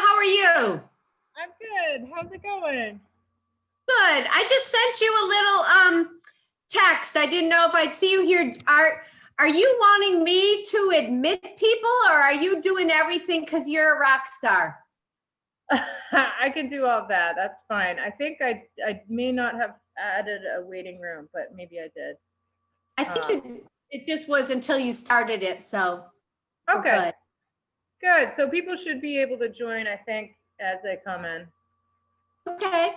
how are you? I'm good. How's it going? Good. I just sent you a little text. I didn't know if I'd see you here. Are you wanting me to admit people, or are you doing everything because you're a rock star? I can do all that. That's fine. I think I may not have added a waiting room, but maybe I did. I think it just was until you started it, so we're Okay. good. Good. So people should be able to join, I think, as they come in. Okay.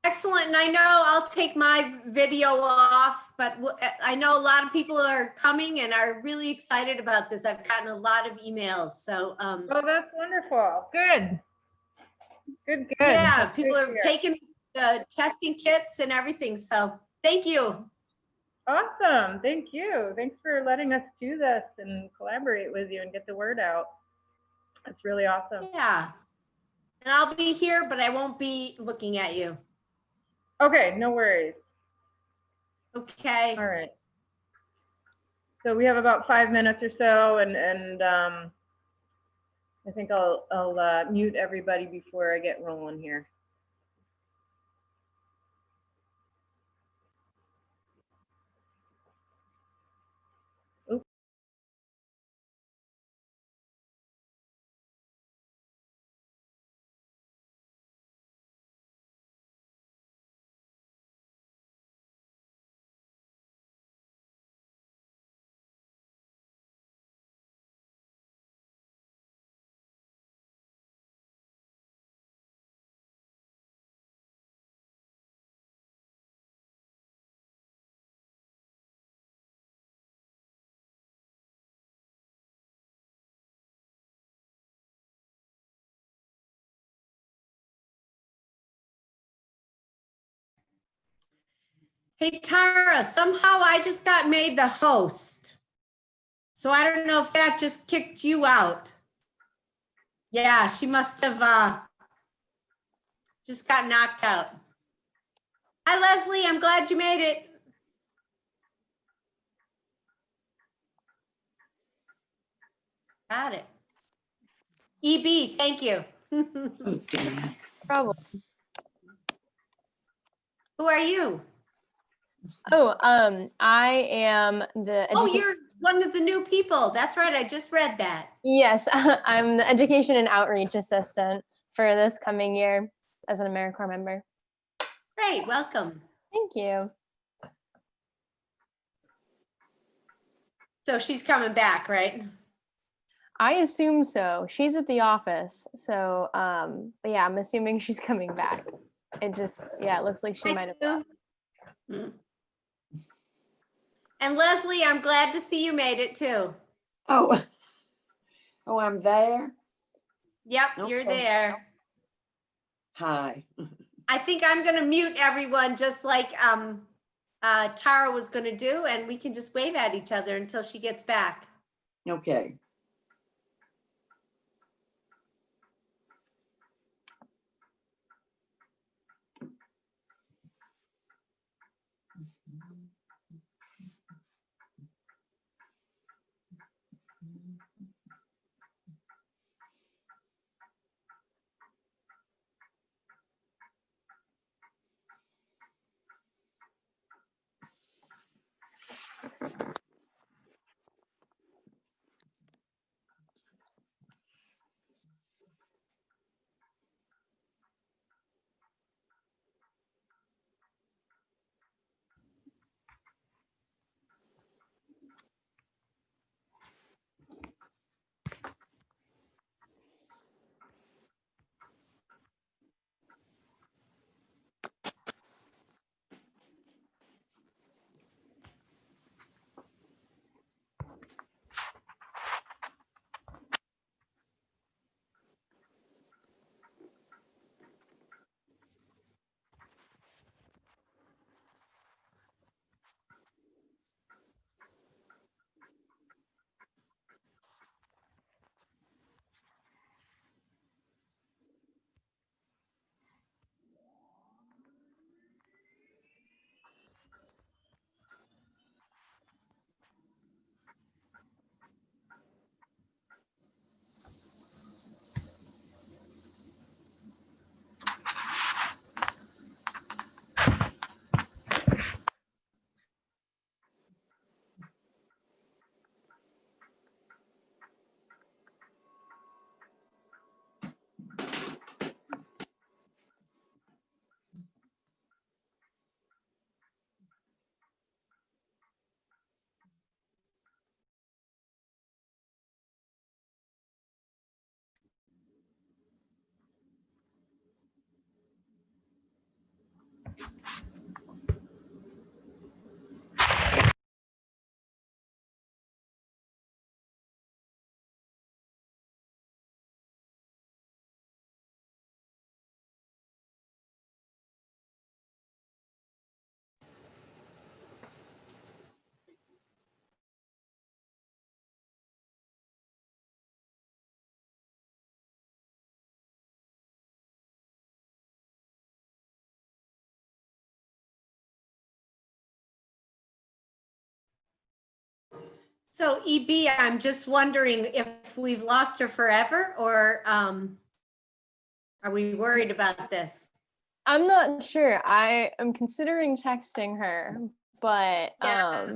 Excellent. And I know I'll take my video off, but I know a lot of people are coming and are really excited about this. I've gotten a lot of emails. So, oh, that's wonderful. Good. Good. Yeah, That's people are taking testing kits and everything. So thank you. awesome. Thank you. Thanks for letting us do this and collaborate with you and get the word out. That's really awesome. Yeah. And I'll be here, but I won't be looking at you. Okay, no worries. Okay. All right. So we have about 5 minutes or so, and I think I'll mute everybody before I get rolling here. Oops. Hey, Tara, somehow I just got made the host. So I don't know if that just kicked you out. Yeah, she must have just got knocked out. Hi, Leslie. I'm glad you made it. Got it. EB, thank you. Problem. Who are you? Oh, I am the. Oh, you're one of the new people. That's right. I just read that. Yes, I'm the education and outreach assistant for this coming year as an AmeriCorps member. Great. Welcome. Thank you. So she's coming back, right? I assume so. She's at the office, so but yeah, I'm assuming she's coming back. It just it looks like she might have left. And Leslie, I'm glad to see you made it too. Oh, I'm there. Yep, you're Okay. there. Hi. I think I'm going to mute everyone just like Tara was going to do, and we can just wave at each other until she gets back. Okay. So EB, I'm just wondering if we've lost her forever, or are we worried about this? I'm not sure. I am considering texting her, but Yeah.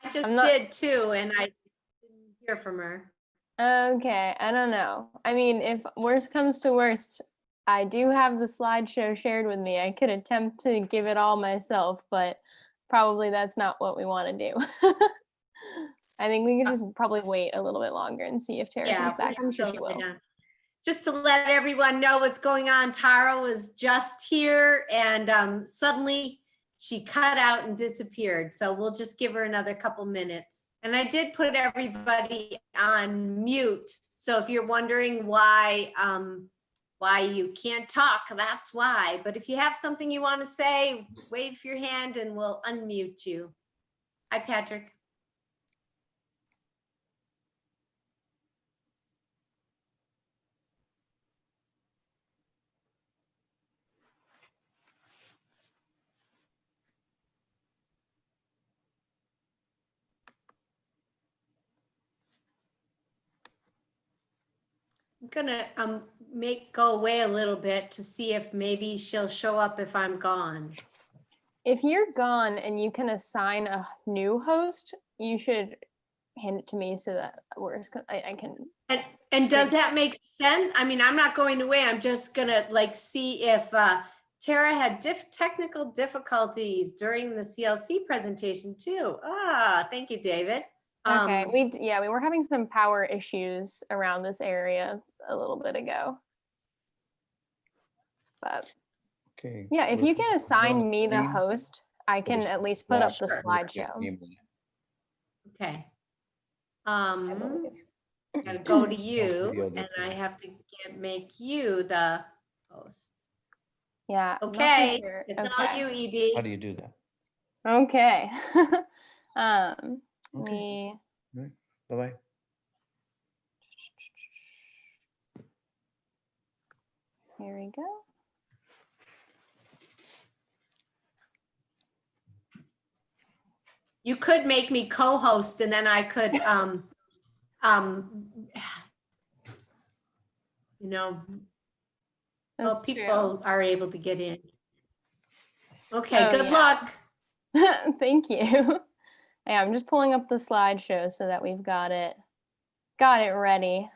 I just I'm not- did too, and I didn't hear from her. okay, I don't know. I mean, if worst comes to worst, I do have the slideshow shared with me. I could attempt to give it all myself, but probably that's not what we want to do. I think we could just probably wait a little bit longer and see if Tara comes back. I'm sure she will. Just to let everyone know what's going on, Tara was just here and suddenly she cut out and disappeared. So we'll just give her another couple minutes. And I did put everybody on mute. So if you're wondering why you can't talk, that's why. But if you have something you want to say, wave your hand and we'll unmute you. Hi, Patrick. I'm gonna go away a little bit to see if maybe she'll show up if I'm gone. If you're gone and you can assign a new host, you should hand it to me so that I can. And does that make sense? I mean, I'm not going away. I'm just gonna like see if Tara had technical difficulties during the CLC presentation too. Thank you, David. Okay, we were having some power issues around this area a little bit ago. But Okay. yeah, if you can assign me the host, I can at least put up the Sure. slideshow. Okay. I believe. Gotta go to you, Video that- and I have to make you the host. Yeah. I'm not too Okay, sure. it's all Okay. you, EB. How do you do that? Okay. Okay. Bye-bye. Here we go. You could make me co-host, and then I could, you know, well, That's people are able to get in. Okay, Oh, good yeah. luck. true. Thank you. Yeah, I'm just pulling up the slideshow so that we've got it ready.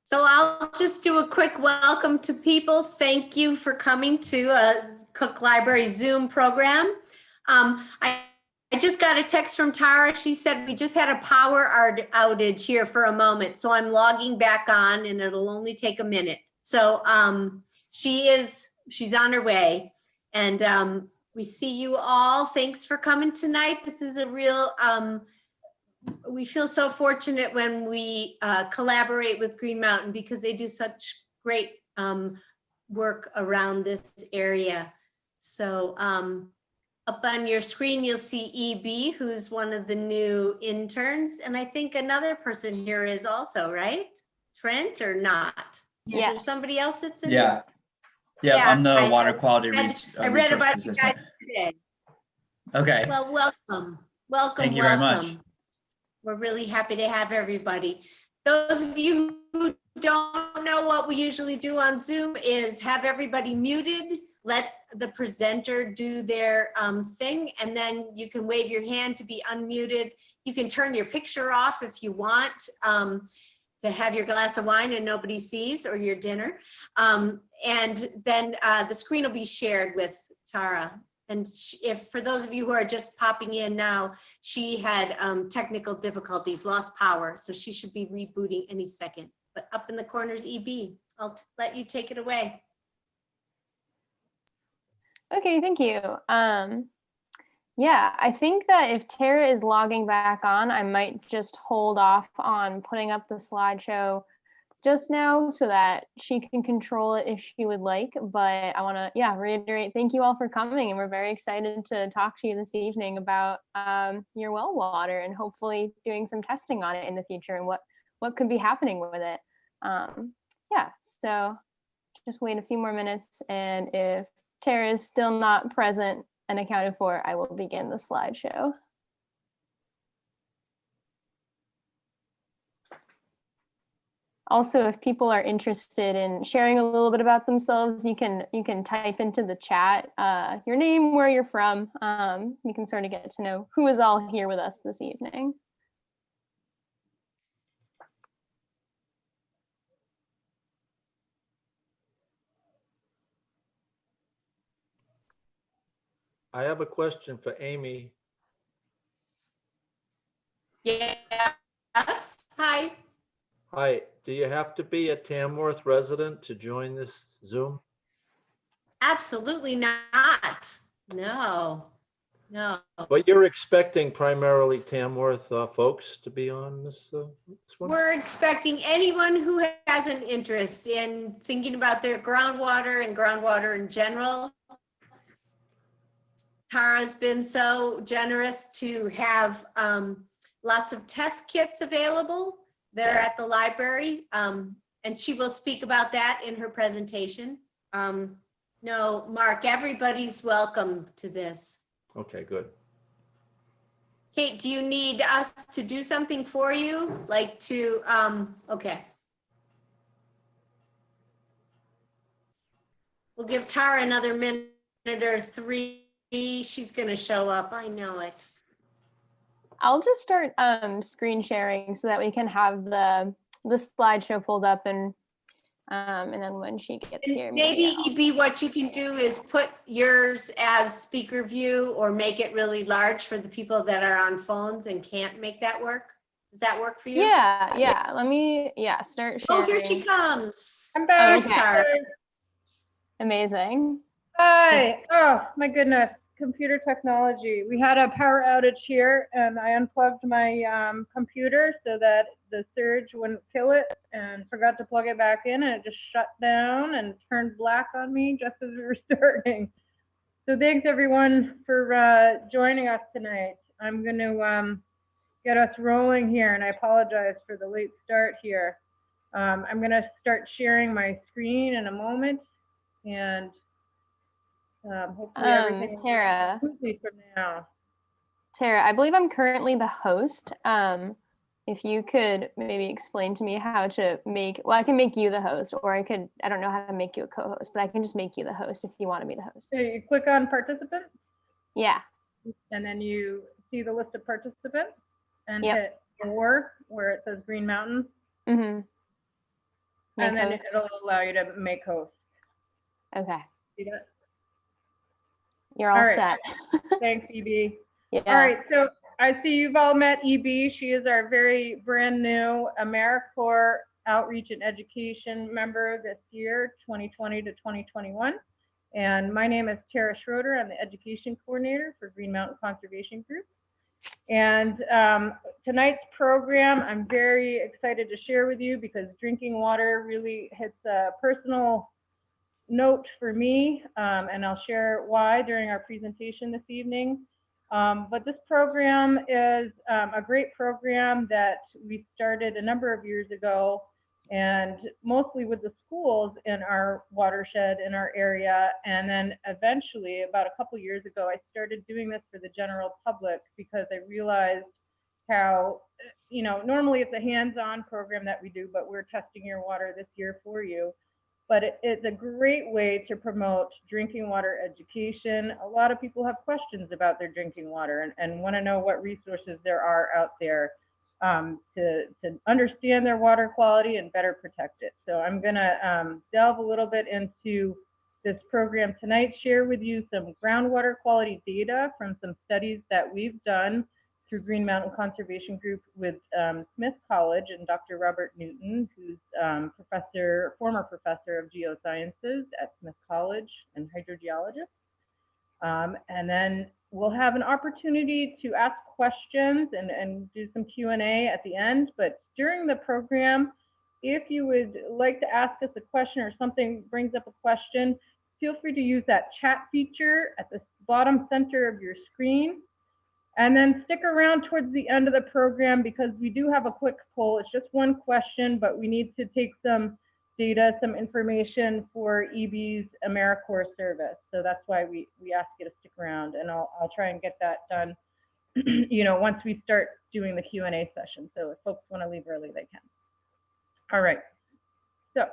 So I'll just do a quick welcome to people. Thank you for coming to a Cook Library Zoom program. I just got a text from Tara. She said we just had a power outage here for a moment. So I'm logging back on and it'll only take a minute. So she's on her way. And we see you all. Thanks for coming tonight. This is a real, we feel so fortunate when we collaborate with Green Mountain because they do such great work around this area. So up on your screen, you'll see EB, who's one of the new interns. And I think another person here is also, right? Trent or not? Is there Yes. somebody else that's in? Yeah. Yeah, I'm the water I quality I read resource about you assistant. guys today. Okay. Well, welcome. Thank you very much. We're really happy to have everybody. Those of you who don't know what we usually do on Zoom is have everybody muted, let the presenter do their thing, and then you can wave your hand to be unmuted. You can turn your picture off if you want to have your glass of wine and nobody sees, or your dinner. And then the screen will be shared with Tara. And if for those of you who are just popping in now, she had technical difficulties, lost power, so she should be rebooting any second. But up in the corner is EB. I'll let you take it away. Okay, thank you. Yeah, I think that if Tara is logging back on, I might just hold off on putting up the slideshow just now so that she can control it if she would like. But I want to, reiterate, thank you all for coming. And we're very excited to talk to you this evening about your well water and hopefully doing some testing on it in the future and what could be happening with it. So just wait a few more minutes. And if Tara is still not present, and accounted for, I will begin the slideshow. Also, if people are interested in sharing a little bit about themselves, you can type into the chat your name, where you're from. You can sort of get to know who is all here with us this evening. I have a question for Amy. Yes. Hi. Hi, do you have to be a Tamworth resident to join this Zoom? Absolutely not. No. No. But you're expecting primarily Tamworth folks to be on this one? We're expecting anyone who has an interest in thinking about their groundwater and groundwater in general. Tara's been so generous to have lots of test kits available. They're at the library, and she will speak about that in her presentation. No, Mark, everybody's welcome to this. Okay, good. Kate, do you need us to do something for you? Like to, okay. We'll give Tara another minute or three. She's gonna show up, I know it. I'll just start screen sharing so that we can have the slideshow pulled up, and then when she gets here, Maybe I'll- EB, what you can do is put yours as speaker view or make it really large for the people that are on phones and can't make that work. Does that work for you? Yeah. Let me start sharing. Oh, here she comes. I'm back. Here's Tara. Amazing. Hi. Oh, my goodness. Computer technology. We had a power outage here and I unplugged my computer so that the surge wouldn't kill it, and forgot to plug it back in, and it just shut down and turned black on me just as we were starting. So thanks everyone for joining us tonight. I'm going to get us rolling here, and I apologize for the late start here. I'm going to start sharing my screen in a moment, and hopefully everything will Tara. go smoothly from now. Tara, I believe I'm currently the host. If you could maybe explain to me how to I can make you the host, or I don't know how to make you a co-host, but I can just make you the host if you want to be the host. So you click on participants, Yeah. and then you see the list of participants, and Yep. hit more where it says Green Mountain, Mm-hmm. and then it'll allow you to make host. Okay. See that? You're all All right. set. Thanks, EB. Yeah. All right, so I see you've all met EB. She is our very brand new AmeriCorps Outreach and Education member this year, 2020 to 2021. And my name is Tara Schroeder. I'm the education coordinator for Green Mountain Conservation Group. And tonight's program, I'm very excited to share with you because drinking water really hits a personal note for me, and I'll share why during our presentation this evening. But this program is a great program that we started a number of years ago, and mostly with the schools in our watershed in our area. And then eventually, about a couple years ago, I started doing this for the general public because I realized how, normally it's a hands-on program that we do, but we're testing your water this year for you. But it's a great way to promote drinking water education. A lot of people have questions about their drinking water and want to know what resources there are out there to understand their water quality and better protect it. So I'm going to delve a little bit into this program tonight, share with you some groundwater quality data from some studies that we've done through Green Mountain Conservation Group with Smith College and Dr. Robert Newton, who's former professor of geosciences at Smith College and hydrogeologist. And then we'll have an opportunity to ask questions and do some Q&A at the end. But during the program, if you would like to ask us a question or something brings up a question, feel free to use that chat feature at the bottom center of your screen. And then stick around towards the end of the program because we do have a quick poll. It's just one question, but we need to take some data, some information for EB's AmeriCorps service. So that's why we ask you to stick around, and I'll try and get that done, once we start doing the Q&A session. So if folks want to leave early, they can. All right. So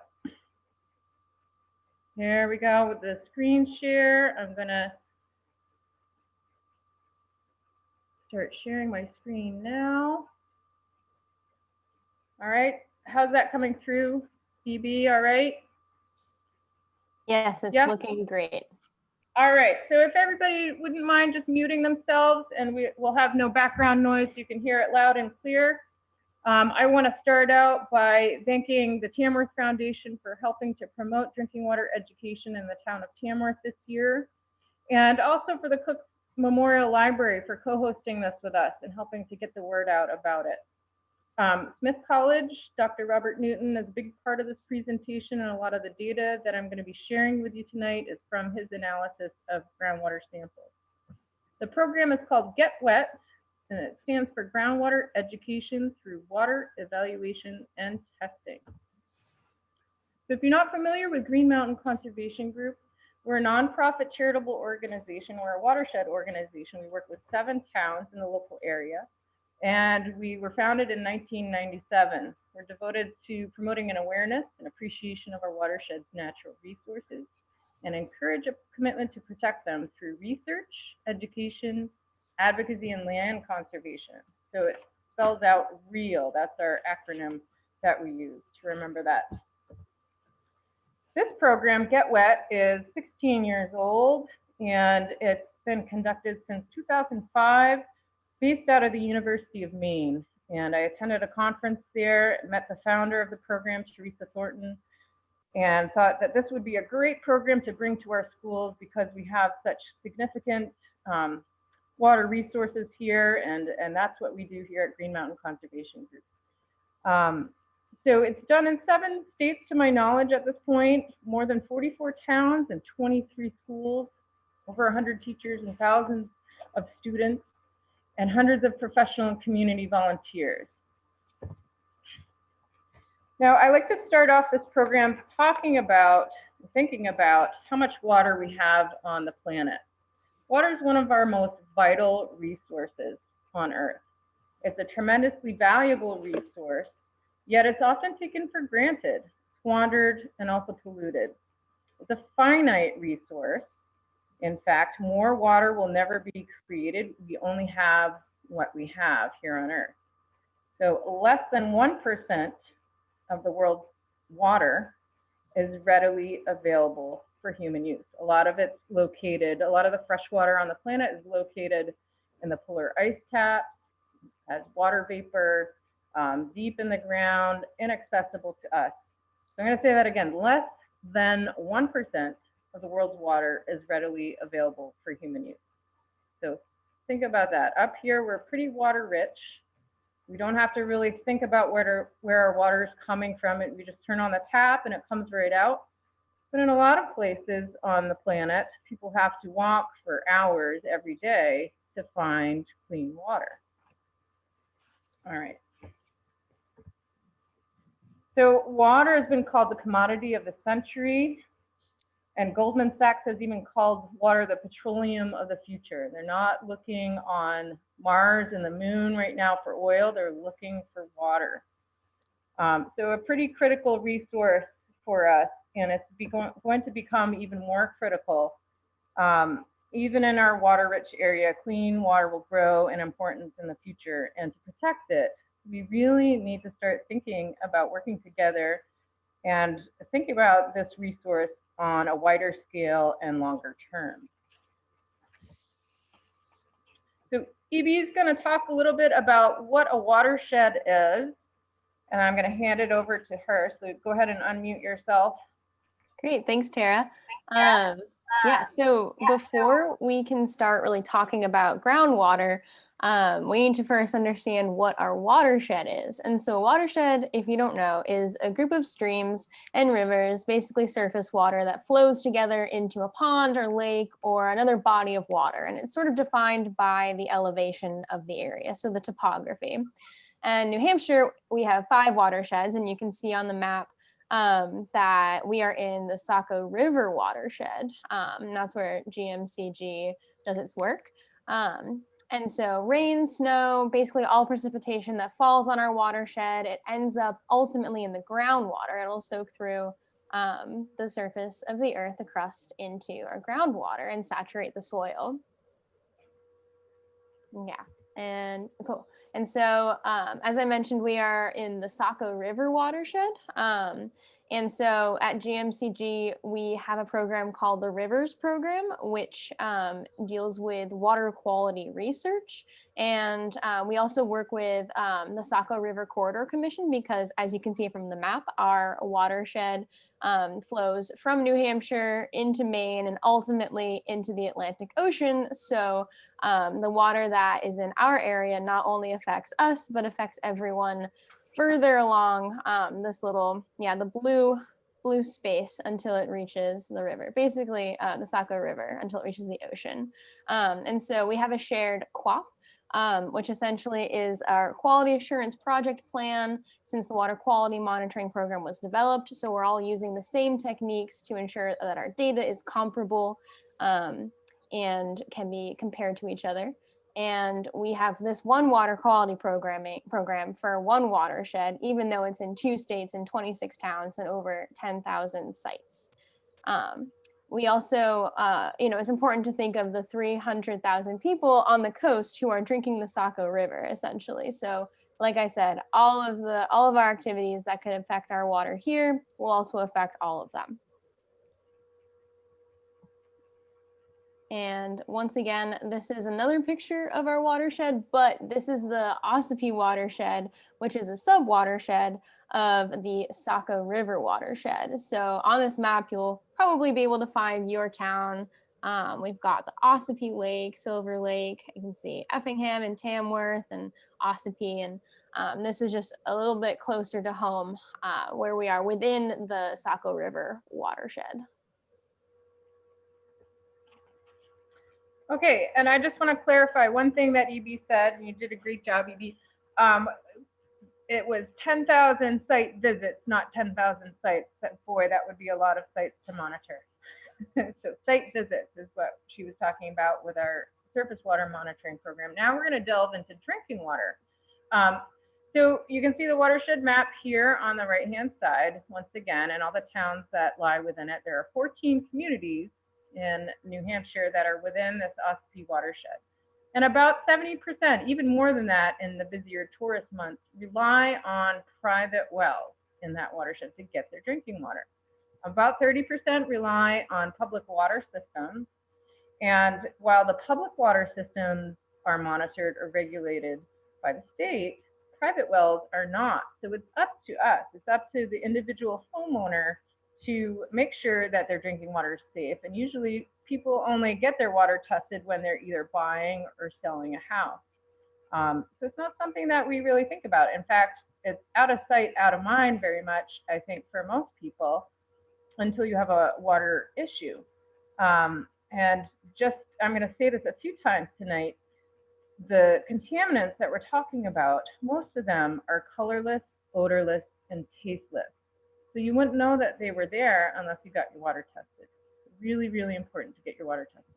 here we go with the screen share. I'm going to start sharing my screen now. All right. How's that coming through, EB? All right. Yes, it's Yeah. looking great. All right, so if everybody wouldn't mind just muting themselves, and we'll have no background noise, you can hear it loud and clear. I want to start out by thanking the Tamworth Foundation for helping to promote drinking water education in the town of Tamworth this year, and also for the Cook Memorial Library for co-hosting this with us and helping to get the word out about it. Smith College, Dr. Robert Newton is a big part of this presentation, and a lot of the data that I'm going to be sharing with you tonight is from his analysis of groundwater samples. The program is called Get Wet, and it stands for Groundwater Education Through Water Evaluation and Testing. So if you're not familiar with Green Mountain Conservation Group, we're a nonprofit charitable organization. We're a watershed organization. We work with 7 towns in the local area. And we were founded in 1997. We're devoted to promoting an awareness and appreciation of our watershed's natural resources and encourage a commitment to protect them through research, education, advocacy, and land conservation. So it spells out REAL. That's our acronym that we use to remember that. This program, Get Wet, is 16 years old, and it's been conducted since 2005. Based out of the University of Maine. And I attended a conference there, met the founder of the program, Teresa Thornton, and thought that this would be a great program to bring to our schools because we have such significant water resources here, and that's what we do here at Green Mountain Conservation Group. So it's done in 7 states to my knowledge at this point, more than 44 towns and 23 schools, over 100 teachers and thousands of students, and hundreds of professional and community volunteers. Now, I like to start off this program thinking about how much water we have on the planet. Water is one of our most vital resources on Earth. It's a tremendously valuable resource, yet it's often taken for granted, squandered, and also polluted. It's a finite resource. In fact, more water will never be created. We only have what we have here on Earth. So less than 1% of the world's water is readily available for human use. A lot of the fresh water on the planet is located in the polar ice caps, as water vapor, deep in the ground, inaccessible to us. So I'm going to say that again, less than 1% of the world's water is readily available for human use. So think about that. Up here, we're pretty water rich. We don't have to really think about where our water is coming from. We just turn on the tap and it comes right out. But in a lot of places on the planet, people have to walk for hours every day to find clean water. All right. So water has been called the commodity of the century. And Goldman Sachs has even called water the petroleum of the future. They're not looking on Mars and the moon right now for oil. They're looking for water. So a pretty critical resource for us, and it's going to become even more critical. Even in our water-rich area, clean water will grow in importance in the future. And to protect it, we really need to start thinking about working together and think about this resource on a wider scale and longer term. So EB is going to talk a little bit about what a watershed is, and I'm going to hand it over to her. So go ahead and unmute yourself. Great, thanks, Tara. Yeah, so before we can start really talking about groundwater, we need to first understand what our watershed is. And so watershed, if you don't know, is a group of streams and rivers, basically surface water that flows together into a pond or lake or another body of water. And it's sort of defined by the elevation of the area, so the topography. And New Hampshire, we have 5 watersheds, and you can see on the map that we are in the Saco River watershed. And that's where GMCG does its work. And so rain, snow, basically all precipitation that falls on our watershed, it ends up ultimately in the groundwater. It'll soak through the surface of the earth, the crust, into our groundwater and saturate the soil. Yeah, and cool. And so, as I mentioned, we are in the Saco River watershed. And so at GMCG, we have a program called the Rivers Program, which deals with water quality research. And we also work with the Saco River Corridor Commission because, as you can see from the map, our watershed flows from New Hampshire into Maine and ultimately into the Atlantic Ocean. So the water that is in our area not only affects us, but affects everyone further along this little, the blue space until it reaches the river, basically the Saco River until it reaches the ocean. And so we have a shared QAP, which essentially is our quality assurance project plan since the water quality monitoring program was developed. So we're all using the same techniques to ensure that our data is comparable and can be compared to each other. And we have this one water quality program for one watershed, even though it's in 2 states and 26 towns and over 10,000 sites. We also, it's important to think of the 300,000 people on the coast who are drinking the Saco River, essentially. So, like I said, all of our activities that could affect our water here will also affect all of them. And once again, this is another picture of our watershed, but this is the Ossipee Watershed, which is a sub-watershed of the Saco River watershed. So on this map, you'll probably be able to find your town. We've got the Ossipee Lake, Silver Lake. You can see Effingham and Tamworth and Ossipee. And this is just a little bit closer to home where we are within the Saco River watershed. Okay, and I just want to clarify one thing that EB said, and you did a great job, EB. It was 10,000 site visits, not 10,000 sites. Boy, that would be a lot of sites to monitor. So site visits is what she was talking about with our surface water monitoring program. Now we're going to delve into drinking water. So you can see the watershed map here on the right-hand side, once again, and all the towns that lie within it. There are 14 communities in New Hampshire that are within this Ossipee watershed. And about 70%, even more than that in the busier tourist months, rely on private wells in that watershed to get their drinking water. About 30% rely on public water systems. And while the public water systems are monitored or regulated by the state, private wells are not. So it's up to us, it's up to the individual homeowner to make sure that their drinking water is safe. And usually people only get their water tested when they're either buying or selling a house. So it's not something that we really think about. In fact, it's out of sight, out of mind very much, I think, for most people until you have a water issue. And just, I'm going to say this a few times tonight, the contaminants that we're talking about, most of them are colorless, odorless, and tasteless. So you wouldn't know that they were there unless you got your water tested. Really, really important to get your water tested.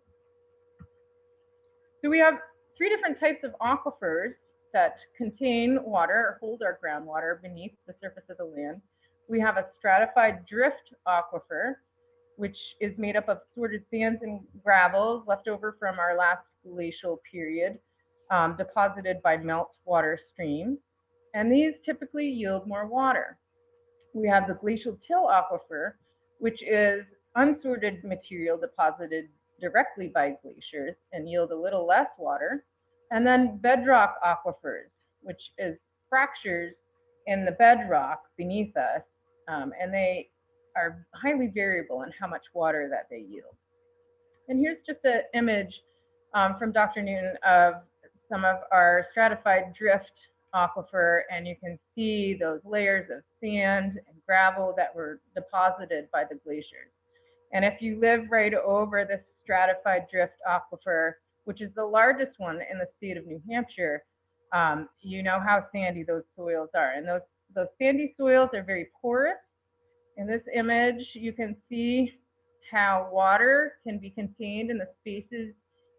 So we have 3 different types of aquifers that contain water or hold our groundwater beneath the surface of the land. We have a stratified drift aquifer, which is made up of sorted sands and gravels left over from our last glacial period, deposited by meltwater streams. And these typically yield more water. We have the glacial till aquifer, which is unsorted material deposited directly by glaciers and yield a little less water. And then bedrock aquifers, which is fractures in the bedrock beneath us, and they are highly variable in how much water that they yield. And here's just an image from Dr. Newton of some of our stratified drift aquifer, and you can see those layers of sand and gravel that were deposited by the glaciers. And if you live right over this stratified drift aquifer, which is the largest one in the state of New Hampshire, you know how sandy those soils are. And those sandy soils are very porous, In this image, you can see how water can be contained in the spaces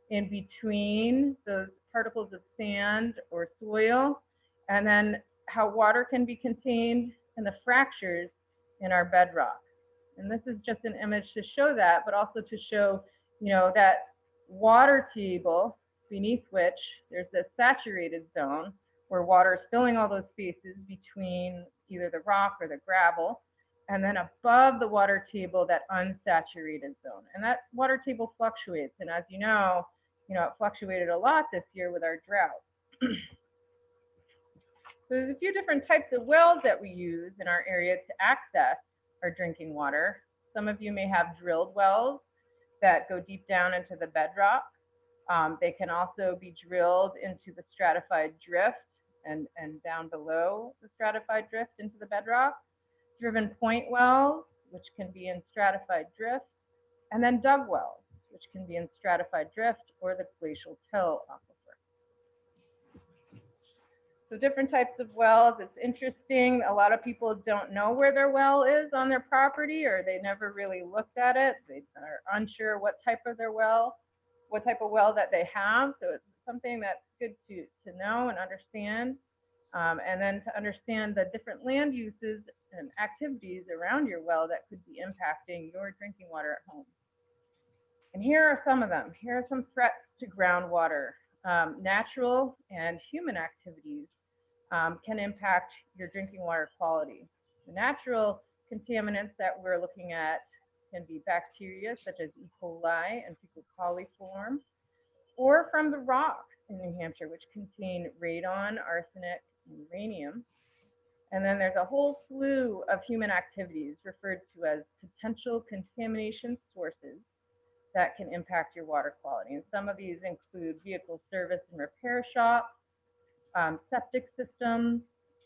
in between those particles of sand or soil, and then how water can be contained in the fractures in our bedrock. And this is just an image to show that, but also to show, that water table beneath which there's this saturated zone where water is filling all those spaces between either the rock or the gravel, and then above the water table, that unsaturated zone. And that water table fluctuates. And as you know, it fluctuated a lot this year with our drought. So there's a few different types of wells that we use in our area to access our drinking water. Some of you may have drilled wells that go deep down into the bedrock. They can also be drilled into the stratified drift and down below the stratified drift into the bedrock. Driven point wells, which can be in stratified drift, and then dug wells, which can be in stratified drift or the glacial till aquifer. So different types of wells. It's interesting. A lot of people don't know where their well is on their property, or they never really looked at it. They are unsure what type of well that they have. So it's something that's good to know and understand. And then to understand the different land uses and activities around your well that could be impacting your drinking water at home. And here are some of them. Here are some threats to groundwater. Natural and human activities can impact your drinking water quality. The natural contaminants that we're looking at can be bacteria such as E. coli and fecal coliform, or from the rocks in New Hampshire, which contain radon, arsenic, and uranium. And then there's a whole slew of human activities referred to as potential contamination sources that can impact your water quality. And some of these include vehicle service and repair shops, septic systems,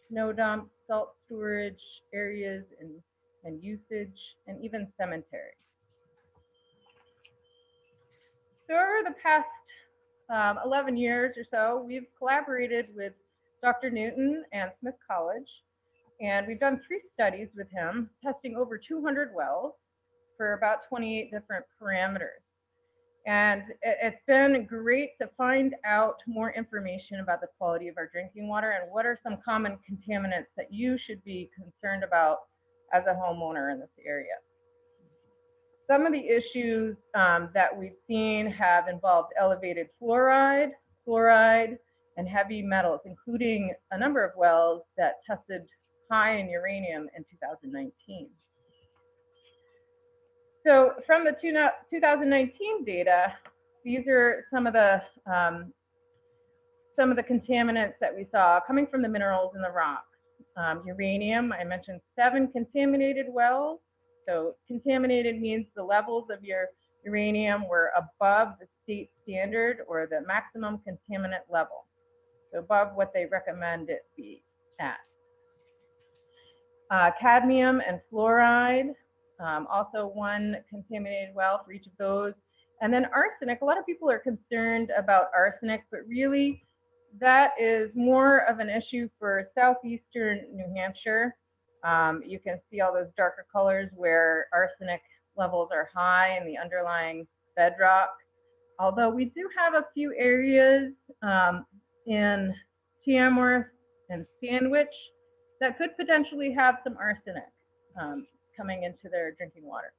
snow dumps, salt storage areas and usage, and even cemeteries. So over the past 11 years or so, we've collaborated with Dr. Newton and Smith College, and we've done 3 studies with him, testing over 200 wells for about 28 different parameters. And it's been great to find out more information about the quality of our drinking water and what are some common contaminants that you should be concerned about as a homeowner in this area. Some of the issues that we've seen have involved elevated fluoride, and heavy metals, including a number of wells that tested high in uranium in 2019. So from the 2019 data, these are some of the contaminants that we saw coming from the minerals in the rocks. Uranium, I mentioned 7 contaminated wells. So contaminated means the levels of your uranium were above the state standard or the maximum contaminant level. So above what they recommend it be at. Cadmium and fluoride, also 1 contaminated well for each of those. And then arsenic, a lot of people are concerned about arsenic, but really that is more of an issue for southeastern New Hampshire. You can see all those darker colors where arsenic levels are high in the underlying bedrock. Although we do have a few areas in Tamworth and Sandwich that could potentially have some arsenic coming into their drinking water.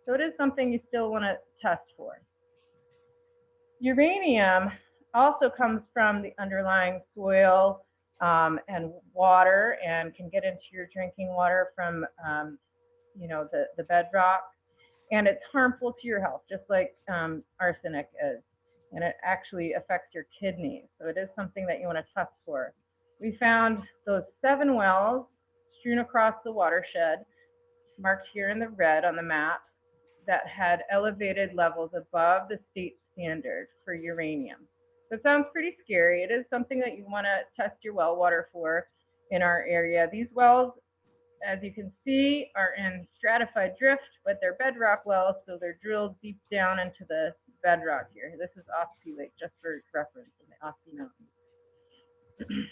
So it is something you still want to test for. Uranium also comes from the underlying soil and water and can get into your drinking water from the bedrock. And it's harmful to your health, just like arsenic is. And it actually affects your kidneys. So it is something that you want to test for. We found those 7 wells strewn across the watershed, marked here in the red on the map, that had elevated levels above the state standard for uranium. So it sounds pretty scary. It is something that you want to test your well water for in our area. These wells, as you can see, are in stratified drift, but they're bedrock wells, so they're drilled deep down into the bedrock here. This is Ossipee Lake, just for reference, in the Ossipee Mountains.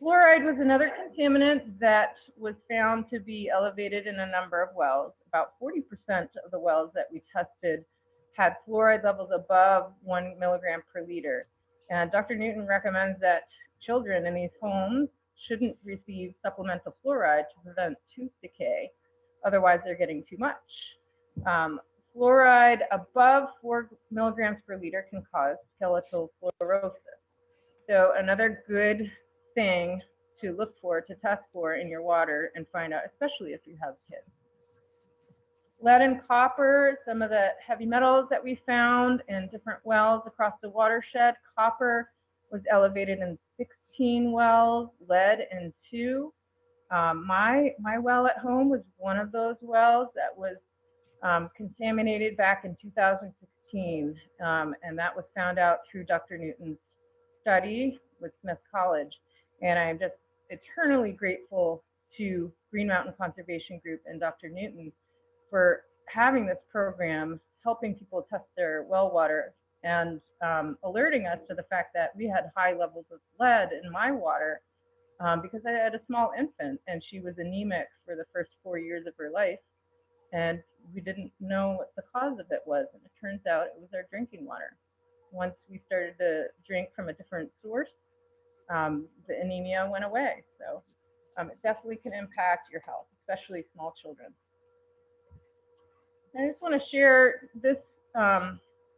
Fluoride was another contaminant that was found to be elevated in a number of wells. About 40% of the wells that we tested had fluoride levels above 1 milligram per liter. And Dr. Newton recommends that children in these homes shouldn't receive supplemental fluoride to prevent tooth decay. Otherwise, they're getting too much. Fluoride above 4 milligrams per liter can cause skeletal fluorosis. So another good thing to look for, to test for in your water and find out, especially if you have kids. Lead and copper, some of the heavy metals that we found in different wells across the watershed. Copper was elevated in 16 wells, lead in 2. My well at home was one of those wells that was contaminated back in 2016, and that was found out through Dr. Newton's study with Smith College. And I'm just eternally grateful to Green Mountain Conservation Group and Dr. Newton for having this program, helping people test their well water, and alerting us to the fact that we had high levels of lead in my water because I had a small infant and she was anemic for the first 4 years of her life. And we didn't know what the cause of it was. And it turns out it was our drinking water. Once we started to drink from a different source, the anemia went away. So it definitely can impact your health, especially small children. I just want to share this,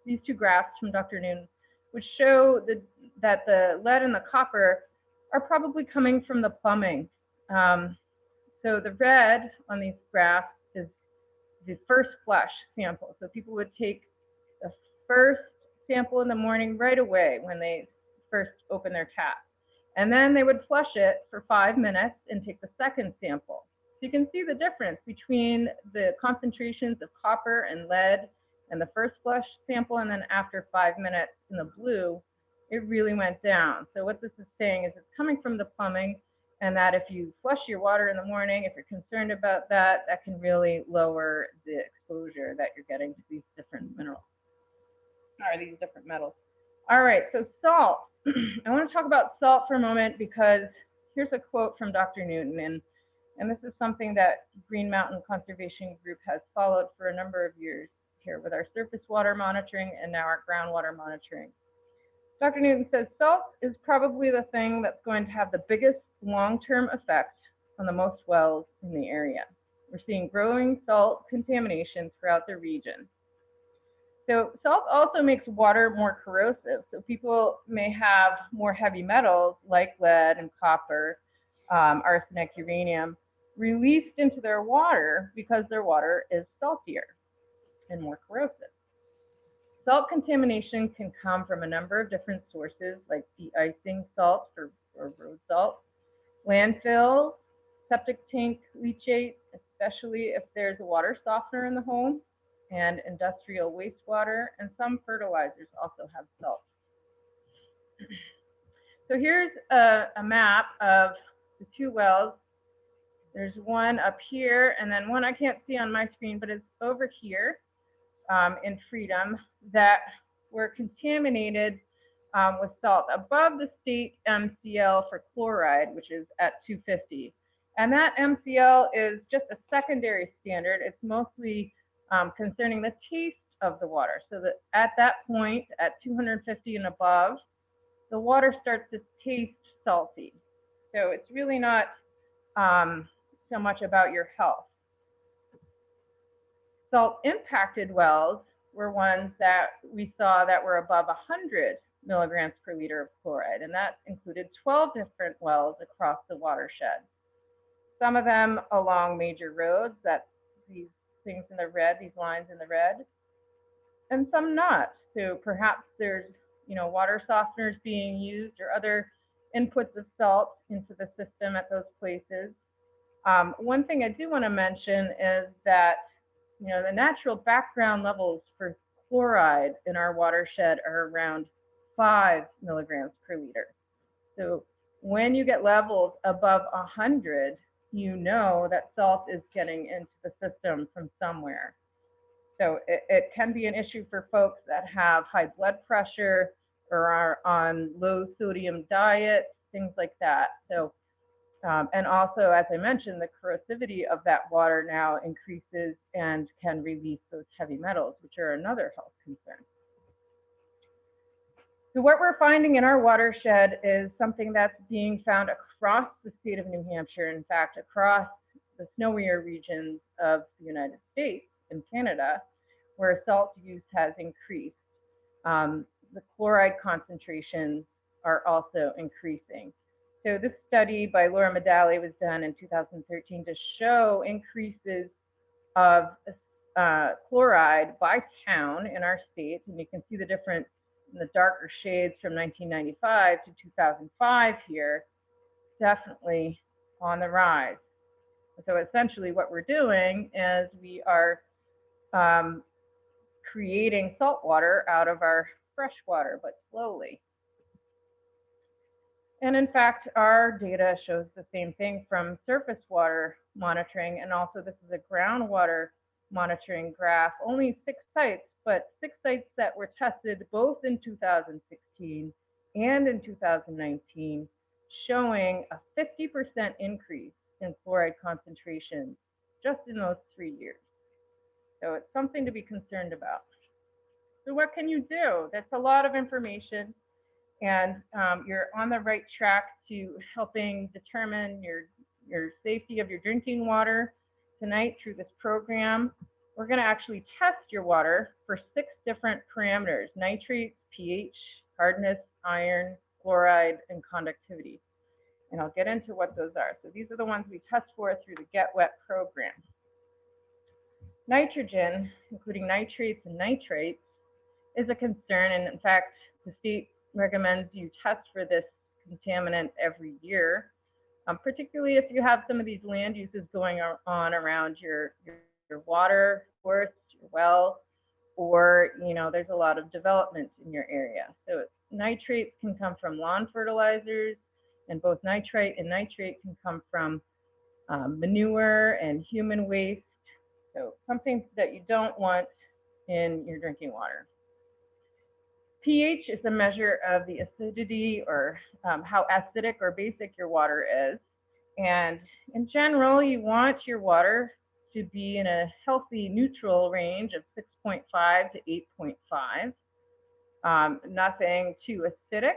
these 2 graphs from Dr. Newton, which show that the lead and the copper are probably coming from the plumbing. So the red on these graphs is the first flush sample. So people would take the first sample in the morning right away when they first open their tap. And then they would flush it for 5 minutes and take the second sample. So you can see the difference between the concentrations of copper and lead and the first flush sample, and then after 5 minutes in the blue, it really went down. So what this is saying is it's coming from the plumbing, and that if you flush your water in the morning, if you're concerned about that, that can really lower the exposure that you're getting to these different minerals, or these different metals. All right, so salt. I want to talk about salt for a moment because here's a quote from Dr. Newton, and this is something that Green Mountain Conservation Group has followed for a number of years here with our surface water monitoring and now our groundwater monitoring. Dr. Newton says, salt is probably the thing that's going to have the biggest long-term effect on the most wells in the area. We're seeing growing salt contamination throughout the region. So salt also makes water more corrosive. So people may have more heavy metals like lead and copper, arsenic, uranium, released into their water because their water is saltier and more corrosive. Salt contamination can come from a number of different sources like de-icing salts or road salt, landfills, septic tank leachate, especially if there's a water softener in the home, and industrial wastewater, and some fertilizers also have salt. So here's a map of the 2 wells. There's one up here, and then one I can't see on my screen, but it's over here in Freedom, that were contaminated with salt above the state MCL for chloride, which is at 250. And that MCL is just a secondary standard. It's mostly concerning the taste of the water. So that at that point, at 250 and above, the water starts to taste salty. So it's really not so much about your health. Salt impacted wells were ones that we saw that were above 100 milligrams per liter of chloride, and that included 12 different wells across the watershed. Some of them along major roads, that's these things in the red, these lines in the red, and some not. So perhaps there's, water softeners being used or other inputs of salt into the system at those places. One thing I do want to mention is that the natural background levels for chloride in our watershed are around 5 milligrams per liter. So when you get levels above 100, you know that salt is getting into the system from somewhere. So it can be an issue for folks that have high blood pressure or are on low sodium diets things like that. So, and also, as I mentioned, the corrosivity of that water now increases and can release those heavy metals, which are another health concern. So what we're finding in our watershed is something that's being found across the state of New Hampshire, in fact, across the snowier regions of the United States and Canada, where salt use has increased. The chloride concentrations are also increasing. So this study by Laura Medali was done in 2013 to show increases of chloride by town in our state. And you can see the difference in the darker shades from 1995 to 2005 here, definitely on the rise. So essentially what we're doing is we are creating salt water out of our fresh water, but slowly. And in fact, our data shows the same thing from surface water monitoring. And also this is a groundwater monitoring graph, only 6 sites, but 6 sites that were tested both in 2016 and in 2019, showing a 50% increase in fluoride concentration just in those 3 years. So it's something to be concerned about. So what can you do? That's a lot of information, and you're on the right track to helping determine your safety of your drinking water. Tonight through this program, we're going to actually test your water for 6 different parameters: nitrates, pH, hardness, iron, fluoride, and conductivity. And I'll get into what those are. So these are the ones we test for through the Get Wet program. Nitrogen, including nitrates and nitrites, is a concern, and in fact, the state recommends you test for this contaminant every year, particularly if you have some of these land uses going on around your water source, your well, or there's a lot of development in your area. So nitrates can come from lawn fertilizers, and both nitrite and nitrate can come from manure and human waste. So something that you don't want in your drinking water. pH is a measure of the acidity, or how acidic or basic your water is. And in general, you want your water to be in a healthy neutral range of 6.5 to 8.5. Nothing too acidic,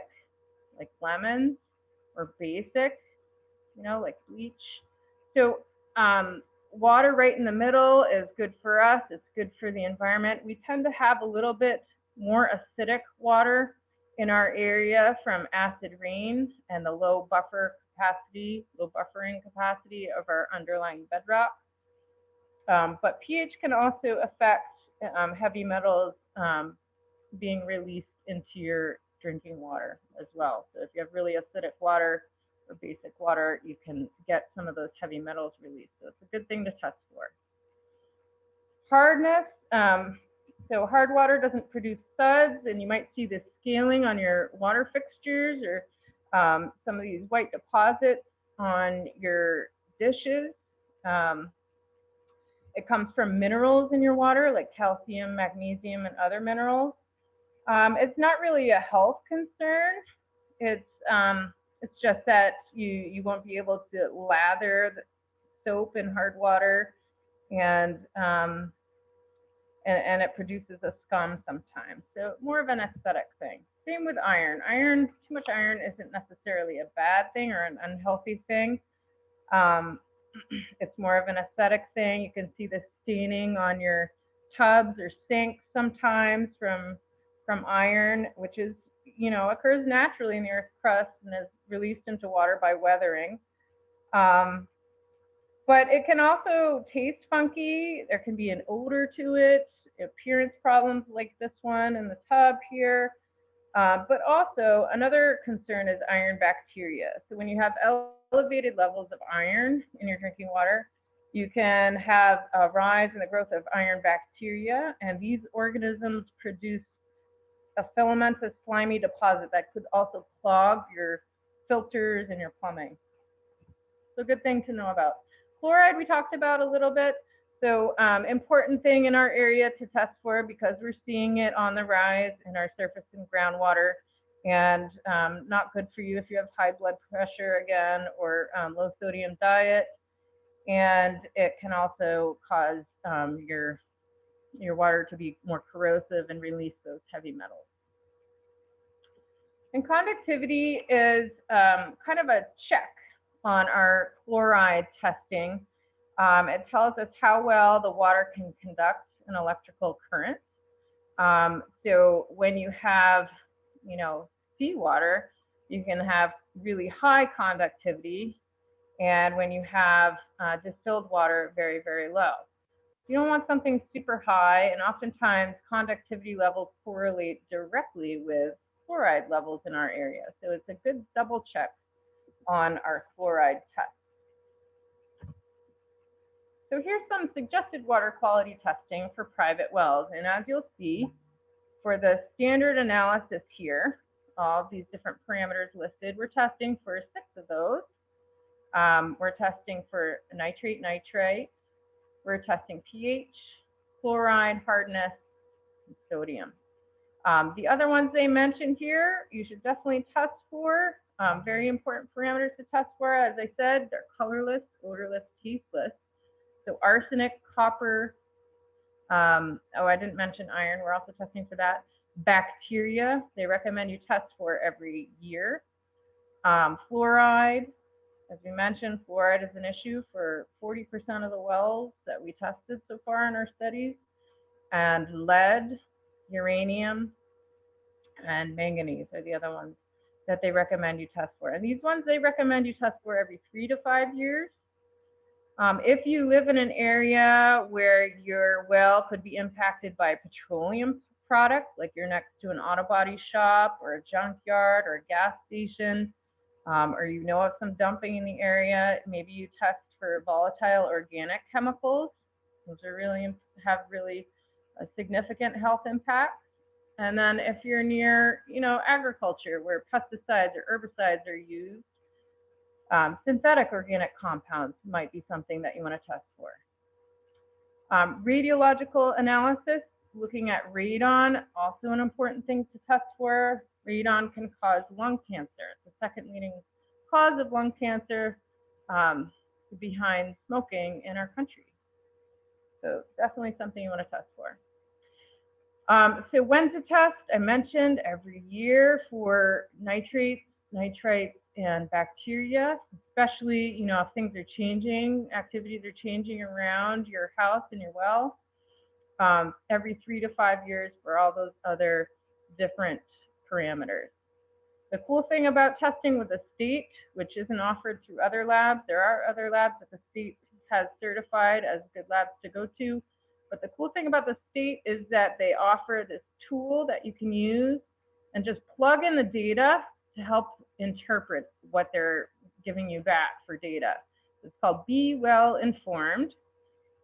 like lemons, or basic, like bleach. So water right in the middle is good for us. It's good for the environment. We tend to have a little bit more acidic water in our area from acid rain and the low buffering capacity of our underlying bedrock. But pH can also affect heavy metals being released into your drinking water as well. So if you have really acidic water or basic water, you can get some of those heavy metals released. So it's a good thing to test for. Hardness. So hard water doesn't produce suds, and you might see this scaling on your water fixtures, or some of these white deposits on your dishes. It comes from minerals in your water, like calcium, magnesium, and other minerals. It's not really a health concern. It's just that you won't be able to lather the soap in hard water, and it produces a scum sometimes. So more of an aesthetic thing. Same with iron. Too much iron isn't necessarily a bad thing or an unhealthy thing. It's more of an aesthetic thing. You can see the staining on your tubs or sinks sometimes from iron, which is, occurs naturally in the Earth's crust and is released into water by weathering. But it can also taste funky. There can be an odor to it, appearance problems like this one in the tub here. But also another concern is iron bacteria. So when you have elevated levels of iron in your drinking water, you can have a rise in the growth of iron bacteria, and these organisms produce a filamentous slimy deposit that could also clog your filters and your plumbing. So good thing to know about. Fluoride we talked about a little bit. So important thing in our area to test for, because we're seeing it on the rise in our surface and groundwater, and not good for you if you have high blood pressure again, or low sodium diet. And it can also cause your water to be more corrosive and release those heavy metals. And conductivity is kind of a check on our chloride testing. It tells us how well the water can conduct an electrical current. So when you have, seawater, you can have really high conductivity, and when you have distilled water, very, very low. You don't want something super high, and oftentimes conductivity levels correlate directly with chloride levels in our area. So it's a good double check on our chloride test. So here's some suggested water quality testing for private wells. And as you'll see, for the standard analysis here, all of these different parameters listed, we're testing for 6 of those. We're testing for nitrate, nitrite. We're testing pH, chloride, hardness, and sodium. The other ones they mentioned here, you should definitely test for. Very important parameters to test for. As I said, they're colorless, odorless, tasteless. So arsenic, copper. I didn't mention iron. We're also testing for that. Bacteria, they recommend you test for every year. Fluoride, as we mentioned, fluoride is an issue for 40% of the wells that we tested so far in our studies. And lead, uranium, and manganese are the other ones that they recommend you test for. And these ones they recommend you test for every 3 to 5 years. If you live in an area where your well could be impacted by petroleum products, like you're next to an auto body shop or a junkyard or a gas station, or you know of some dumping in the area, maybe you test for volatile organic chemicals. Those are have really a significant health impact. And then if you're near, agriculture where pesticides or herbicides are used, synthetic organic compounds might be something that you want to test for. Radiological analysis, looking at radon, also an important thing to test for. Radon can cause lung cancer. It's the second leading cause of lung cancer behind smoking in our country. So definitely something you want to test for. So when's the test? I mentioned every year for nitrates, nitrites, and bacteria, especially, if things are changing, activities are changing around your house and your well. Every 3 to 5 years for all those other different parameters. The cool thing about testing with the state, which isn't offered through other labs, there are other labs that the state has certified as good labs to go to. But the cool thing about the state is that they offer this tool that you can use and just plug in the data to help interpret what they're giving you back for data. It's called Be Well Informed.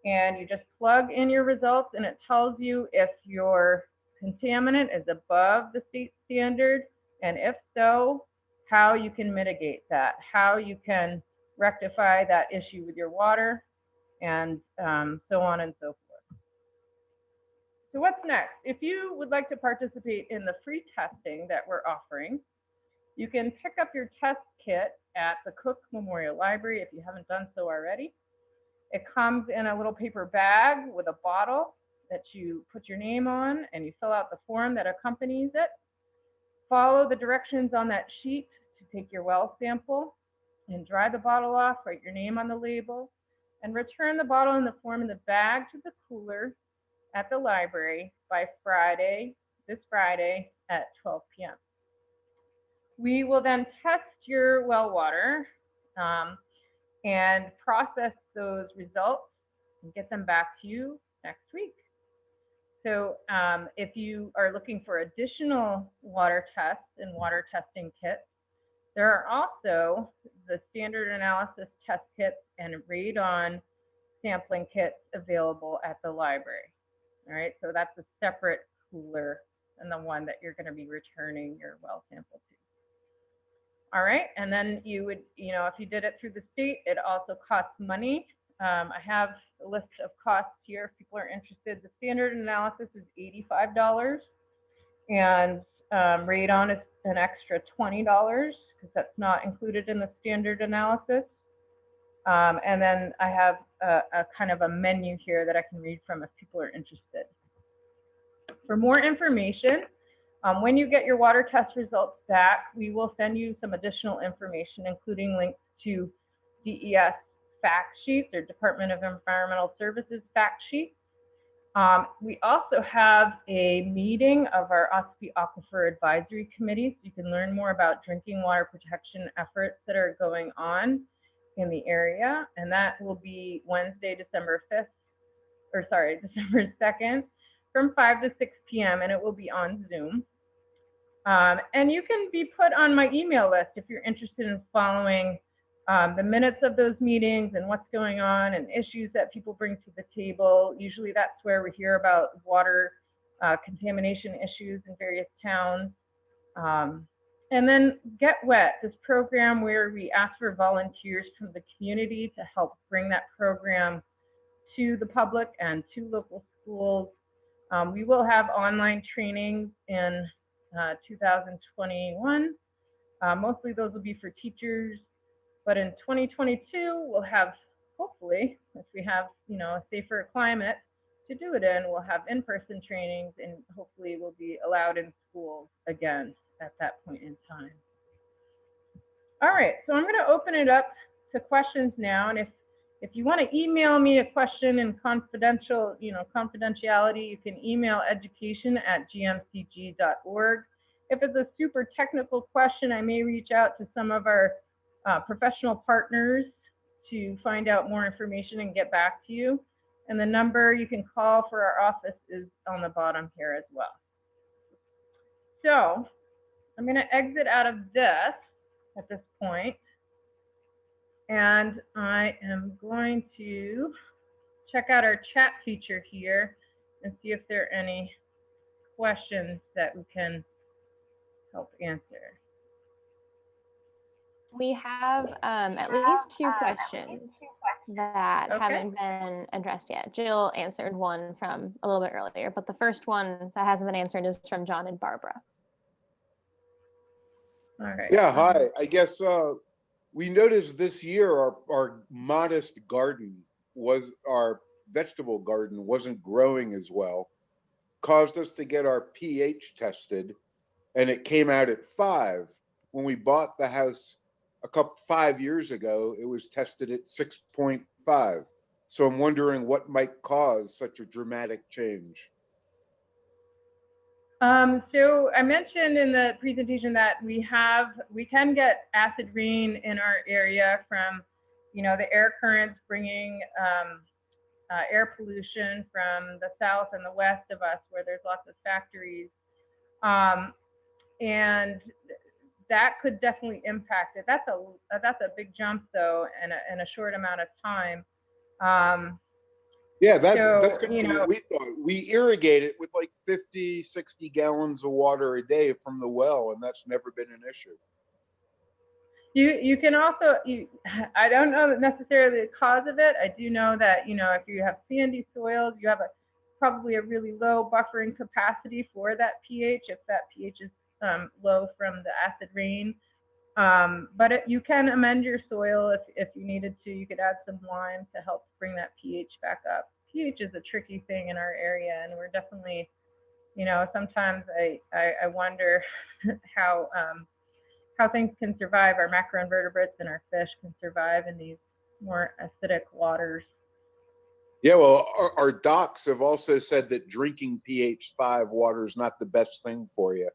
And you just plug in your results and it tells you if your contaminant is above the state standard, and if so, how you can mitigate that, how you can rectify that issue with your water, and so on and so forth. So what's next? If you would like to participate in the free testing that we're offering, you can pick up your test kit at the Cook Memorial Library if you haven't done so already. It comes in a little paper bag with a bottle that you put your name on, and you fill out the form that accompanies it. Follow the directions on that sheet to take your well sample and dry the bottle off, write your name on the label, and return the bottle and the form in the bag to the cooler at the library by this Friday at 12 p.m. We will then test your well water and process those results and get them back to you next week. So if you are looking for additional water tests and water testing kits, there are also the standard analysis test kits and radon sampling kits available at the library. All right, so that's a separate cooler than the one that you're going to be returning your well sample to. All right, and then you would, if you did it through the state, it also costs money. I have a list of costs here if people are interested. The standard analysis is $85, and radon is an extra $20 because that's not included in the standard analysis. And then I have a kind of a menu here that I can read from if people are interested. For more information, when you get your water test results back, we will send you some additional information, including links to DES fact sheets or Department of Environmental Services fact sheets. We also have a meeting of our Ossipee Aquifer Advisory Committee, so you can learn more about drinking water protection efforts that are going on in the area, and that will be Wednesday, December 2nd, from 5 to 6 p.m., and it will be on Zoom. And you can be put on my email list if you're interested in following the minutes of those meetings and what's going on and issues that people bring to the table. Usually that's where we hear about water contamination issues in various towns. And then Get Wet, this program where we ask for volunteers from the community to help bring that program to the public and to local schools. We will have online trainings in 2021. Mostly those will be for teachers, but in 2022, we'll have, hopefully, if we have, a safer climate to do it in, we'll have in-person trainings and hopefully we'll be allowed in schools again at that point in time. All right, so I'm gonna open it up to questions now. And if you want to email me a question in confidentiality, you can email education@gmcg.org. If it's a super technical question, I may reach out to some of our professional partners to find out more information and get back to you. And the number you can call for our office is on the bottom here as well. So I'm going to exit out of this at this point. And I am going to check out our chat feature here and see if there are any questions that we can help answer. We have at least two questions that Okay. haven't been addressed yet. Jill answered one from a little bit earlier, but the first one that hasn't been answered is from John and Barbara. All right. Yeah, hi. I guess we noticed this year our modest garden our vegetable garden wasn't growing as well, caused us to get our pH tested, and it came out at 5. When we bought the house 5 years ago, it was tested at 6.5. So I'm wondering what might cause such a dramatic change. So I mentioned in the presentation that we can get acid rain in our area from, the air currents bringing air pollution from the south and the west of us, where there's lots of factories, and that could definitely impact it. That's a big jump though, in a short amount of time. Yeah, that's So, gonna be what we thought. We irrigate it with like 50, 60 gallons of water a day from the well, and that's never been an issue. You can also, I don't know necessarily the cause of it. I do know that, if you have sandy soils, you have probably a really low buffering capacity for that pH, if that pH is low from the acid rain. But you can amend your soil if you needed to. You could add some lime to help bring that pH back up. pH is a tricky thing in our area, and we're definitely, sometimes I wonder how things can survive. Our macroinvertebrates and our fish can survive in these more acidic waters. Yeah, well, our docs have also said that drinking pH 5 water is not the best thing for you.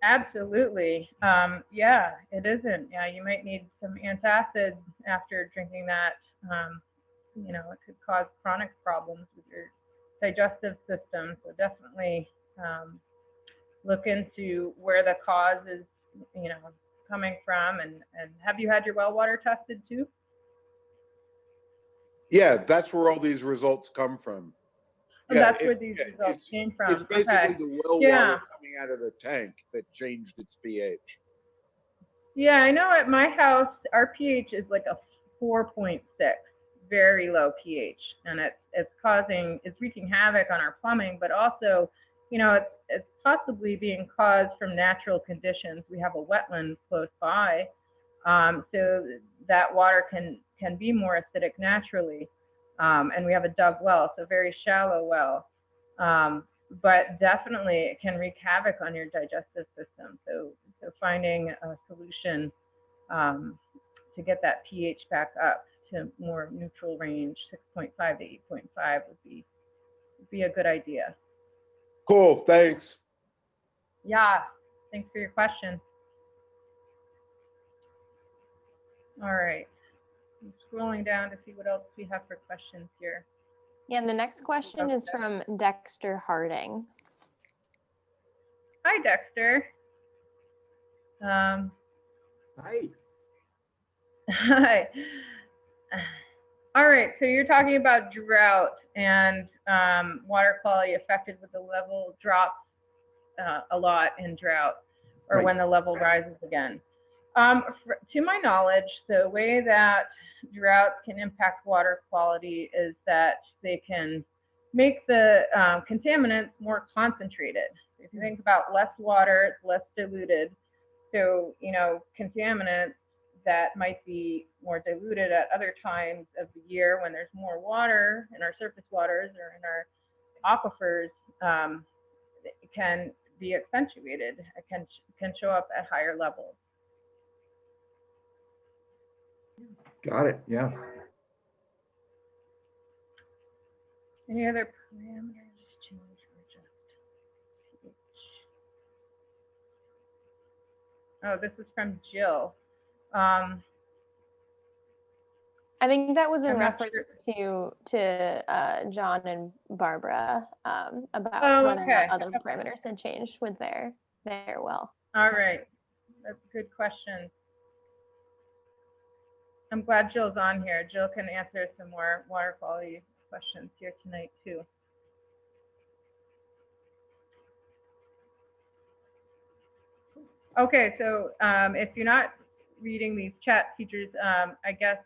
Absolutely. Yeah, it isn't. Yeah, you might need some antacid after drinking that. It could cause chronic problems with your digestive system. So definitely look into where the cause is, coming from. And have you had your well water tested too? Yeah, that's where all these results come from. Oh, that's where these results came from. It's basically the well water coming out of the tank that changed its pH. Yeah, I know at my house, our pH is like a 4.6, very low pH. And it's wreaking havoc on our plumbing, but also it's possibly being caused from natural conditions. We have a wetland close by, so that water can be more acidic naturally. And we have a dug well, so very shallow well. But definitely it can wreak havoc on your digestive system. So finding a solution to get that pH back up to more neutral range, 6.5 to 8.5 would be a good idea. Cool, thanks. Yeah, thanks for your question. All right, I'm scrolling down to see what else we have for questions here. Yeah, and the next question is from Dexter Harding. Hi, Dexter. Hi. Hi. All right, so you're talking about drought and water quality affected with the level drops a lot in drought, or Right. when the level rises again. To my knowledge, the way that droughts can impact water quality is that they can make the contaminants more concentrated. If you think about less water, it's less diluted. So, contaminants that might be more diluted at other times of the year when there's more water in our surface waters or in our aquifers, can be accentuated, can show up at higher levels. Got it. Yeah. Any other parameters change or adjust pH? Oh, this is from Jill. I think that was in I'm not reference to John and Barbara about Oh, whether or okay. not other parameters had changed with their well. All right, that's a good question. I'm glad Jill's on here. Jill can answer some more water quality questions here tonight too. Okay, so if you're not reading these chat features, I guess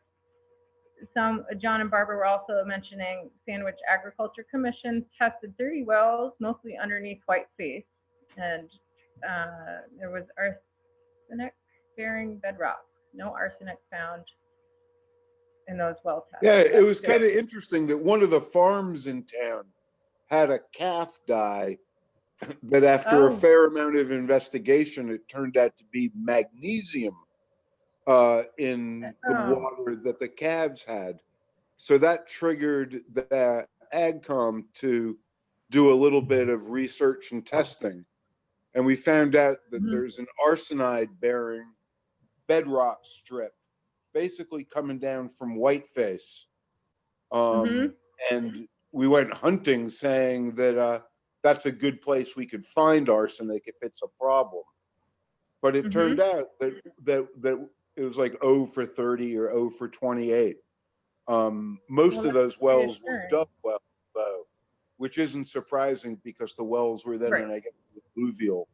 John and Barbara were also mentioning Sandwich Agriculture Commission tested 30 wells, mostly underneath whiteface, and there was arsenic-bearing bedrock. No arsenic found in those well tests. Yeah, it That's was good. kind of interesting that one of the farms in town had a calf die, but after a Oh. fair amount of investigation, it turned out to be magnesium in the Oh. water that the calves had. So that triggered the AgCom to do a little bit of research and testing. And we found out that Mhm. there's an arsenide-bearing bedrock strip basically coming down from Whiteface. And we went hunting saying that that's a good place we could find arsenic if it's a problem. But it turned out that it was like 0 for 30 or 0 for 28. Most Well, of those wells were reassuring. dug wells, though, which isn't surprising because the wells were then Right. in, I guess, alluvial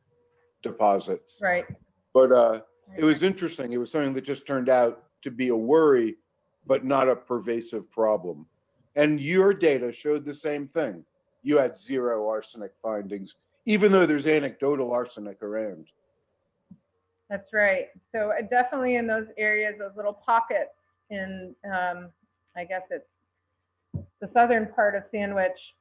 deposits. Right. But it was interesting. It was something that just turned out to be a worry, but not a pervasive problem. And your data showed the same thing. You had 0 arsenic findings, even though there's anecdotal arsenic around. That's right. So definitely in those areas, those little pockets in, I guess it's the southern part of Sandwich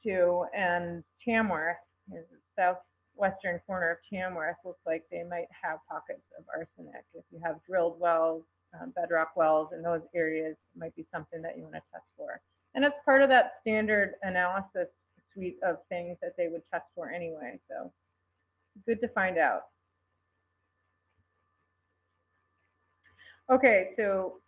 too, and Tamworth, is the southwestern corner of Tamworth, looks like they might have pockets of arsenic. If you have drilled wells, bedrock wells in those areas, might be something that you want to test for. And it's part of that standard analysis suite of things that they would test for anyway. So good to find out. Okay, so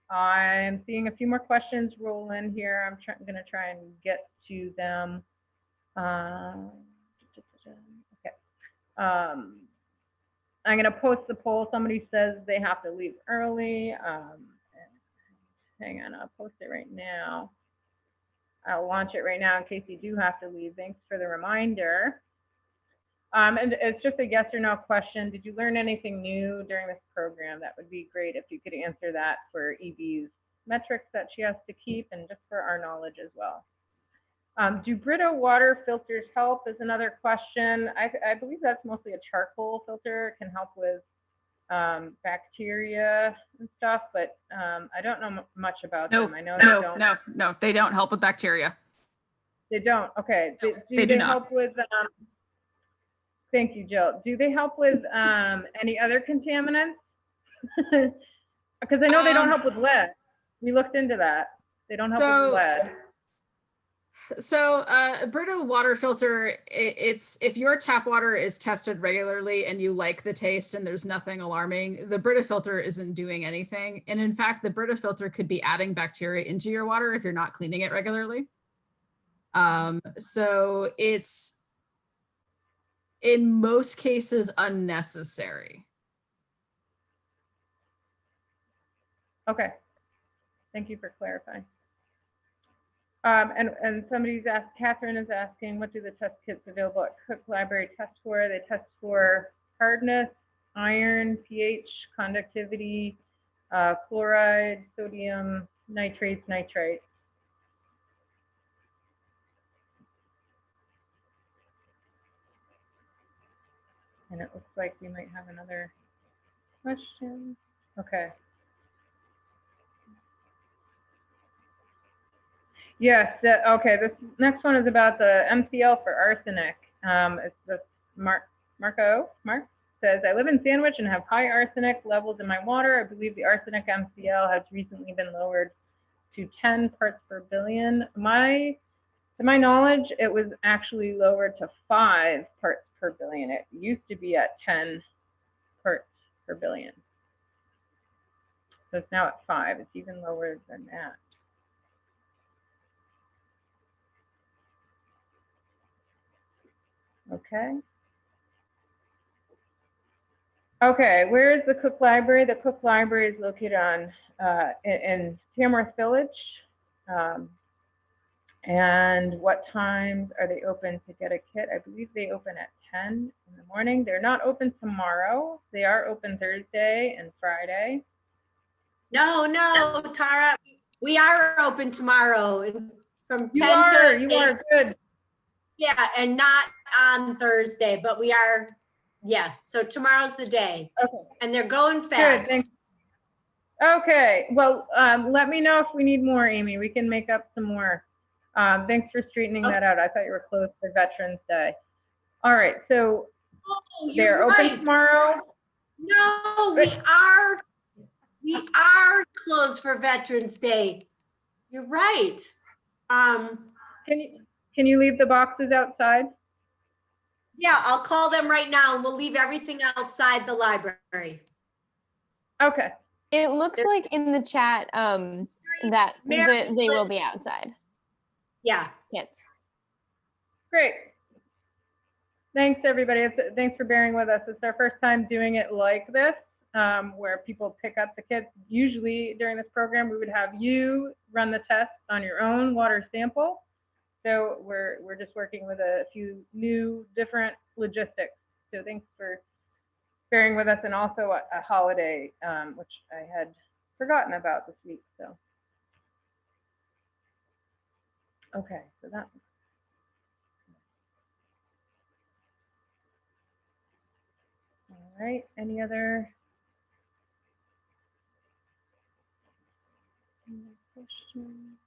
I'm seeing a few more questions roll in here. I'm going to try and get to them. Okay. I'm going to post the poll. Somebody says they have to leave early. Hang on, I'll post it right now. I'll launch it right now in case you do have to leave. Thanks for the reminder. And it's just a yes or no question. Did you learn anything new during this program? That would be great if you could answer that for EB's metrics that she has to keep and just for our knowledge as well. Do Brita water filters help is another question. I believe that's mostly a charcoal filter. It can help with bacteria and stuff, but I don't know much about No, them. I know they no, don't. no, they don't help with bacteria. They don't. Okay. No, Do they do they not. help with? Thank you, Jill. Do they help with any other contaminants? Because I know they don't help with lead. We looked into that. They don't help with lead. So Brita water filter, it's if your tap water is tested regularly and you like the taste and there's nothing alarming, the Brita filter isn't doing anything. And in fact, the Brita filter could be adding bacteria into your water if you're not cleaning it regularly. So it's in most cases unnecessary. Okay. Thank you for clarifying. And somebody's asked, Catherine is asking, what do the test kits available at Cook Library test for? They test for hardness, iron, pH, conductivity, chloride, sodium, nitrates, nitrites. And it looks like we might have another question. Okay. Yes, okay, this next one is about the MCL for arsenic. It's this Mark says, I live in Sandwich and have high arsenic levels in my water. I believe the arsenic MCL has recently been lowered to 10 parts per billion. To my knowledge, it was actually lowered to 5 parts per billion. It used to be at 10 parts per billion. So it's now at 5. It's even lower than that. Okay. Okay, where is the Cook Library? The Cook Library is located on in Tamworth Village. And what times are they open to get a kit? I believe they open at 10 in the morning. They're not open tomorrow. They are open Thursday and Friday. No, Tara, we are open tomorrow from 10 You to 8. You are good. Yeah, and not on Thursday, but we are, yeah, so tomorrow's the day. Okay. And they're going Good, fast. thanks. Okay, well, let me know if we need more, Amy. We can make up some more. Thanks for straightening that out. I thought you were closed for Veterans Day. All right, so Oh, they're you're open right. tomorrow. No, we are closed for Veterans Day. You're right. Can you leave the boxes outside? Yeah, I'll call them right now and we'll leave everything outside the library. Okay. It looks like in the chat that Mary, they will be outside. Yeah. Kits. Great. Thanks, everybody. Thanks for bearing with us. It's our first time doing it like this, where people pick up the kits. Usually during this program, we would have you run the test on your own water sample. So we're just working with a few new different logistics. So thanks for bearing with us, and also a holiday, which I had forgotten about this week. So, okay, so that. All right, any other questions?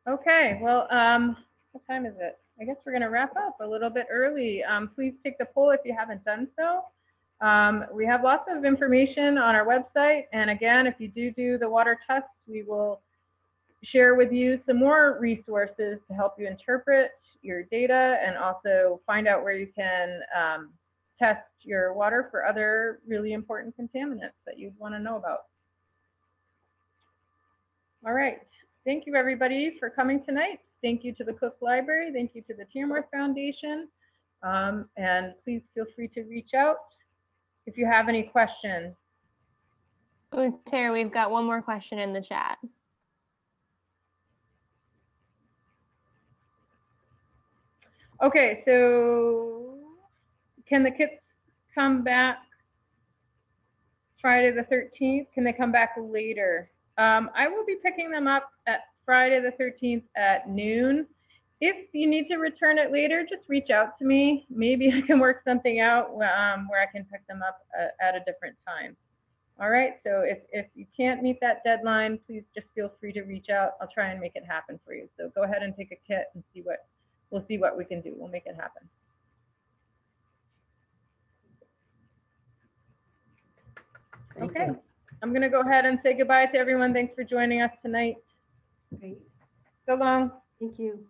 Okay, well, what time is it? I guess we're gonna wrap up a little bit early. Please take the poll if you haven't done so. We have lots of information on our website. And again, if you do the water test, we will share with you some more resources to help you interpret your data and also find out where you can test your water for other really important contaminants that you'd want to know about. All right. Thank you, everybody, for coming tonight. Thank you to the Cook Library. Thank you to the Tamworth Foundation. And please feel free to reach out if you have any questions. Oh, Tara, we've got one more question in the chat. Okay, so can the kits come back Friday the 13th? Can they come back later? I will be picking them up at Friday the 13th at noon. If you need to return it later, just reach out to me. Maybe I can work something out where I can pick them up at a different time. All right, so if you can't meet that deadline, please just feel free to reach out. I'll try and make it happen for you. So go ahead and take a kit and we'll see what we can do. We'll make it happen. Thank Okay, you. I'm gonna go ahead and say goodbye to everyone. Thanks for joining us tonight. Great. So long. Thank you.